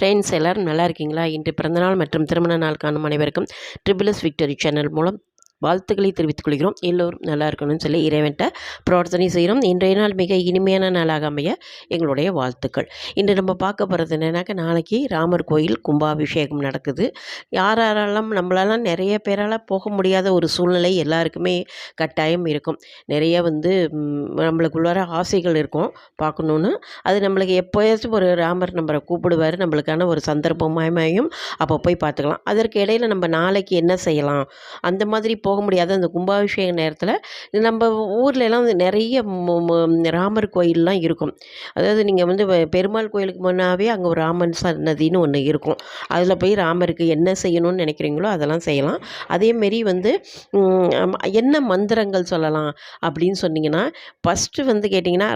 Friends எல்லோரும் நல்லா இருக்கீங்களா? இன்று பிறந்தநாள் மற்றும் திருமண நாள் காணும் அனைவருக்கும் ட்ரிபிள் எஸ் விக்டரி சேனல் மூலம் வாழ்த்துக்களை தெரிவித்துக் கொள்கிறோம். எல்லோரும் நல்லா இருக்கணும்னு சொல்லி இறைவன்ட்ட பிரார்த்தனை செய்கிறோம். இன்றைய நாள் மிக இனிமையான நாளாக அமைய எங்களுடைய வாழ்த்துக்கள். இன்று நம்ம பார்க்க போகிறது என்னன்னாக்கா, நாளைக்கு ராமர் கோயில் கும்பாபிஷேகம் நடக்குது. யாரெல்லாம் நம்மளாலாம் நிறைய பேரால் போக முடியாத ஒரு சூழ்நிலை எல்லாருக்குமே கட்டாயம் இருக்கும். நிறைய நம்மளுக்குள்ளார ஆசைகள் இருக்கும் பார்க்கணுன்னு. அது நம்மளுக்கு எப்போயாச்சும் ஒரு ராமர் நம்மளை கூப்பிடுவார், நம்மளுக்கான ஒரு சந்தர்ப்பமாயும் அப்போ போய் பார்த்துக்கலாம். அதற்கு இடையில் நம்ம நாளைக்கு என்ன செய்யலாம், அந்த மாதிரி போக முடியாத அந்த கும்பாபிஷேக நேரத்தில் நம்ம ஊர்லெலாம் நிறைய ராமர் கோயிலெலாம் இருக்கும். அதாவது நீங்கள் பெருமாள் கோயிலுக்கு முன்னாவே அங்கே ஒரு ராமன் சன்னதின்னு ஒன்று இருக்கும். அதில் போய் ராமருக்கு என்ன செய்யணும்னு நினைக்கிறீங்களோ அதெல்லாம் செய்யலாம். அதேமாரி என்ன மந்திரங்கள் சொல்லலாம் அப்படின்னு சொன்னிங்கன்னா, ஃபஸ்ட்டு கேட்டிங்கன்னா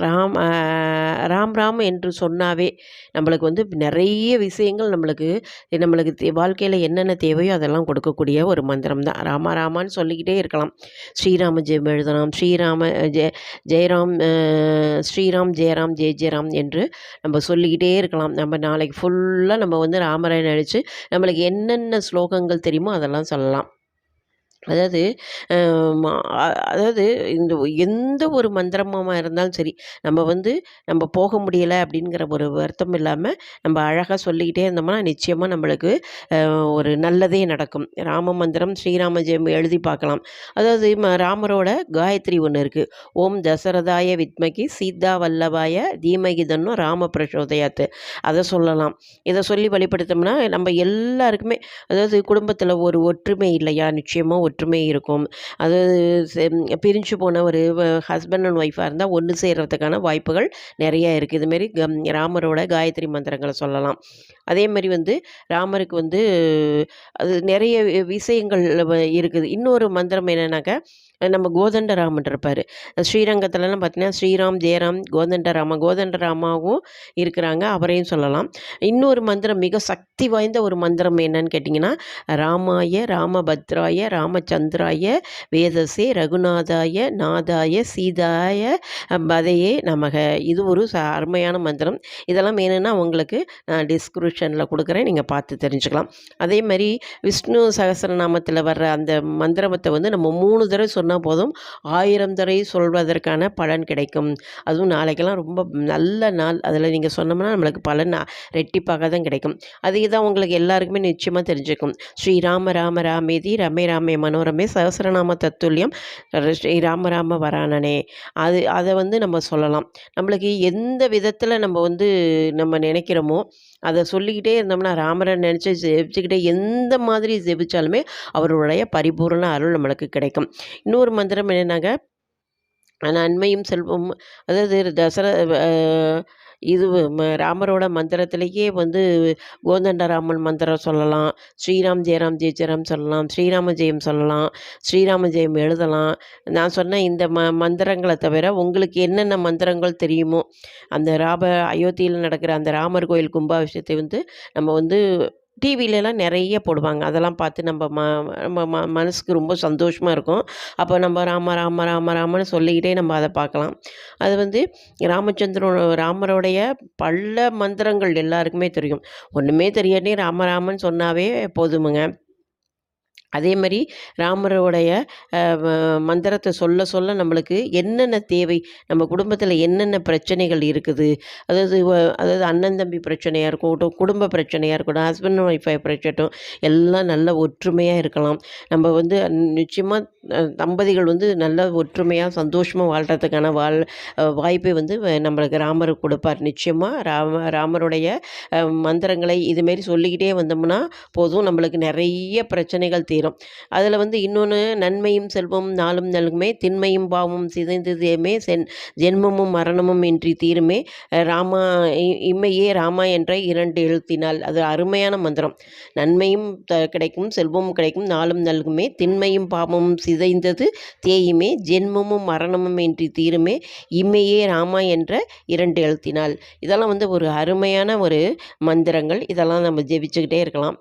ராம் ராம் என்று சொன்னாவே நம்மளுக்கு நிறைய விஷயங்கள் நம்மளுக்கு வாழ்க்கையில் என்னென்ன தேவையோ அதெல்லாம் கொடுக்கக்கூடிய ஒரு மந்திரம் தான். ராமா ராமான்னு சொல்லிக்கிட்டே இருக்கலாம். ஸ்ரீராம ஜெயம் எழுதலாம். ஜெயராம் ஸ்ரீராம் ஜெயராம் ஜெய ஜெயராம் என்று நம்ம சொல்லிக்கிட்டே இருக்கலாம். நம்ம நாளைக்கு ஃபுல்லாக நம்ம ராமரை நினச்சி நம்மளுக்கு என்னென்ன ஸ்லோகங்கள் தெரியுமோ அதெல்லாம் சொல்லலாம். அதாவது அதாவது எந்த ஒரு மந்திரமாக இருந்தாலும் சரி, நம்ம போக முடியலை அப்படிங்கிற ஒரு வருத்தம் இல்லாமல் நம்ம அழகாக சொல்லிக்கிட்டே இருந்தோம்னா நிச்சயமாக நம்மளுக்கு ஒரு நல்லதே நடக்கும். ராம மந்திரம் ஸ்ரீராம ஜெயம் எழுதி பார்க்கலாம். அதாவது ராமரோட காயத்ரி ஒன்று இருக்குது. ஓம் தசரதாய வித்மகி சீதா வல்லபாய தீமகி தன்னும் ராம பிரசோதயாத்து, அதை சொல்லலாம். இதை சொல்லி வழிபடுத்தோம்னா நம்ம எல்லாருக்குமே, அதாவது குடும்பத்தில் ஒரு ஒற்றுமை இல்லையா, நிச்சயமாக ஒற்றுமை இருக்கும். அதாவது பிரிஞ்சு போன ஒரு ஹஸ்பண்ட் அண்ட் ஒய்ஃபாக இருந்தால் ஒன்று சேர்கிறதுக்கான வாய்ப்புகள் நிறைய இருக்குது. இதுமாரி ராமரோட காயத்ரி மந்திரங்களை சொல்லலாம். அதேமாரி ராமருக்கு அது நிறைய விஷயங்கள் இருக்குது. இன்னொரு மந்திரம் என்னன்னாக்கா, நம்ம கோதண்டராமன் இருப்பார். ஸ்ரீரங்கத்துலலாம் பார்த்தீங்கன்னா ஸ்ரீராம் ஜெயராம் கோதண்டராமாவும் இருக்கிறாங்க, அவரையும் சொல்லலாம். இன்னொரு மந்திரம், மிக சக்தி வாய்ந்த ஒரு மந்திரம் என்னன்னு கேட்டிங்கன்னா, ராமாய ராமபத்ராய ராமச்சந்திராய வேதசே ரகுநாதாய நாதாய சீதாய பதையே நமக. இது ஒரு அருமையான மந்திரம். இதெல்லாம் வேணும்னா உங்களுக்கு நான் டிஸ்கிரிப்ஷனில் கொடுக்குறேன், நீங்கள் பார்த்து தெரிஞ்சுக்கலாம். அதே மாதிரி விஷ்ணு சகஸ்ரநாமத்தில் வர்ற அந்த மந்திரத்தை நம்ம 3 தடவை சொன்னால் போதும், 1000 தடவை சொல்வதற்கான பலன் கிடைக்கும். அதுவும் நாளைக்கெல்லாம் ரொம்ப நல்ல நாள். அதில் நீங்கள் சொன்னோம்னா நம்மளுக்கு பலன் ரெட்டிப்பாக தான் கிடைக்கும். அதுக்கு தான் உங்களுக்கு எல்லாருக்குமே நிச்சயமாக தெரிஞ்சுக்கும். ஸ்ரீராம ராம ராமேதி ரமே ராமே மனோரமே சகஸ்ரநாம தத்துல்யம் ஸ்ரீராம ராம வரானனே. அதை நம்ம சொல்லலாம். நம்மளுக்கு எந்த விதத்தில் நம்ம நினைக்கிறோமோ அதை சொல்லிக்கிட்டே இருந்தோம்னா, ராமரை நினச்சி ஜெபிச்சுக்கிட்டே எந்த மாதிரி ஜெபிச்சாலுமே அவருடைய பரிபூர்ண அருள் நம்மளுக்கு கிடைக்கும். இன்னொரு மந்திரம் என்னன்னாங்க, நன்மையும் செல்வம், அதாவது இது ராமரோட மந்திரத்திலேயே கோதண்டராமன் மந்திரம் சொல்லலாம். ஸ்ரீராம் ஜெயராம் ஜெய ஜெயராம் சொல்லலாம். ஸ்ரீராம ஜெயம் சொல்லலாம். ஸ்ரீராம ஜெயம் எழுதலாம். நான் சொன்ன இந்த மந்திரங்களை தவிர உங்களுக்கு என்னென்ன மந்திரங்கள் தெரியுமோ, அந்த அயோத்தியில் நடக்கிற அந்த ராமர் கோயில் கும்பாபிஷேகத்தை நம்ம டிவிலலாம் நிறைய போடுவாங்க. அதெல்லாம் பார்த்து நம்ம மனசுக்கு ரொம்ப சந்தோஷமாக இருக்கும். அப்போ நம்ம ராம ராம ராம ராமன்னு சொல்லிக்கிட்டே நம்ம அதை பார்க்கலாம். அது ராமரோடைய பல மந்திரங்கள் எல்லாருக்குமே தெரியும். ஒன்றுமே தெரியாட்டி ராமராமன் சொன்னாவே போதுமுங்க. அதே மாதிரி ராமரோடைய மந்திரத்தை சொல்ல சொல்ல நம்மளுக்கு என்னென்ன தேவை, நம்ம குடும்பத்தில் என்னென்ன பிரச்சனைகள் இருக்குது, அதாவது அண்ணன் தம்பி பிரச்சனையாக இருக்கட்டும், குடும்ப பிரச்சனையாக இருக்கட்டும், ஹஸ்பண்ட் ஒய்ஃபை பிரச்சட்டும், எல்லாம் நல்ல ஒற்றுமையாக இருக்கலாம். நம்ம நிச்சயமாக தம்பதிகள் நல்ல ஒற்றுமையாக சந்தோஷமாக வாழ்கிறதுக்கான வாய்ப்பை நம்மளுக்கு ராமர் கொடுப்பார். நிச்சயமாக ராமருடைய மந்திரங்களை இதுமாரி சொல்லிக்கிட்டே வந்தோம்னா போதும், நம்மளுக்கு நிறைய பிரச்சனைகள் தீரும். அதில் இன்னொன்று, நன்மையும் செல்வம் நாளும் நல்குமே, திண்மையும் பாவமும் சிதைந்ததுமே, ஜென்மமும் மரணமும் இன்றி தீருமே, இம்மையே ராமா என்ற 2 எழுத்தினால். அது அருமையான மந்திரம். நன்மையும் கிடைக்கும், செல்வமும் கிடைக்கும், நாளும் நல்குமே, திண்மையும் பாவமும் சிதைந்தது தேயுமே, ஜென்மமும் மரணமும் இன்றி தீருமே, இம்மையே ராமா என்ற 2 எழுத்தினால். இதெல்லாம் ஒரு அருமையான ஒரு மந்திரங்கள். இதெல்லாம் நம்ம ஜெபிச்சுக்கிட்டே இருக்கலாம்.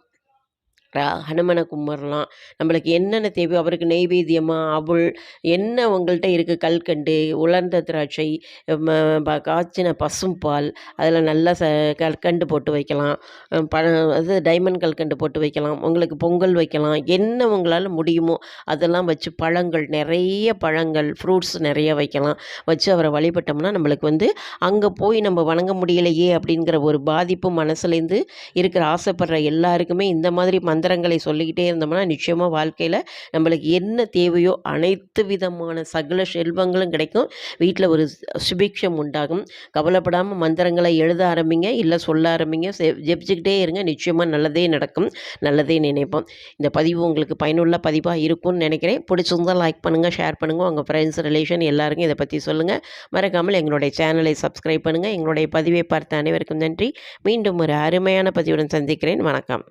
ஹனுமனை கும்பிட்லாம். நம்மளுக்கு என்னென்ன தேவையோ அவருக்கு நெய்வேத்தியமா அவல் என்ன உங்கள்கிட்ட இருக்குது, கல்கண்டு, உலர்ந்த திராட்சை, காய்ச்சின பசும்பால், அதில் நல்லா கல்கண்டு போட்டு வைக்கலாம். அது டைமண்ட் கல்கண்டு போட்டு வைக்கலாம். உங்களுக்கு பொங்கல் வைக்கலாம். என்ன உங்களால் முடியுமோ அதெல்லாம் வச்சு பழங்கள், நிறைய பழங்கள், ஃப்ரூட்ஸ் நிறைய வைக்கலாம். வச்சு அவரை வழிபட்டோம்னா நம்மளுக்கு அங்கே போய் நம்ம வணங்க முடியலையே அப்படிங்கிற ஒரு பாதிப்பு மனசுலேருந்து இருக்கிற ஆசைப்படுற எல்லாருக்குமே இந்த மாதிரி மந்திரங்களை சொல்லிக்கிட்டே இருந்தோம்னா நிச்சயமாக வாழ்க்கையில் நம்மளுக்கு என்ன தேவையோ அனைத்து விதமான சகல செல்வங்களும் கிடைக்கும். வீட்டில் ஒரு சுபிக்ஷம் உண்டாகும். கவலைப்படாமல் மந்திரங்களை எழுத ஆரம்பிங்க, இல்லை சொல்ல ஆரம்பிங்க, ஜெபிச்சுக்கிட்டே இருங்க. நிச்சயமாக நல்லதே நடக்கும், நல்லதே நினைப்போம். இந்த பதிவு உங்களுக்கு பயனுள்ள பதிவாக இருக்கும்னு நினைக்கிறேன். பிடிச்சிருந்தால் லைக் பண்ணுங்கள், ஷேர் பண்ணுங்கள், உங்கள் ஃப்ரெண்ட்ஸ், ரிலேஷன் எல்லாருக்கும் இதை பற்றி சொல்லுங்கள். மறக்காமல் எங்களுடைய சேனலை சப்ஸ்கிரைப் பண்ணுங்கள். எங்களுடைய பதிவை பார்த்த அனைவருக்கும் நன்றி. மீண்டும் ஒரு அருமையான பதிவுடன் சந்திக்கிறேன். வணக்கம்.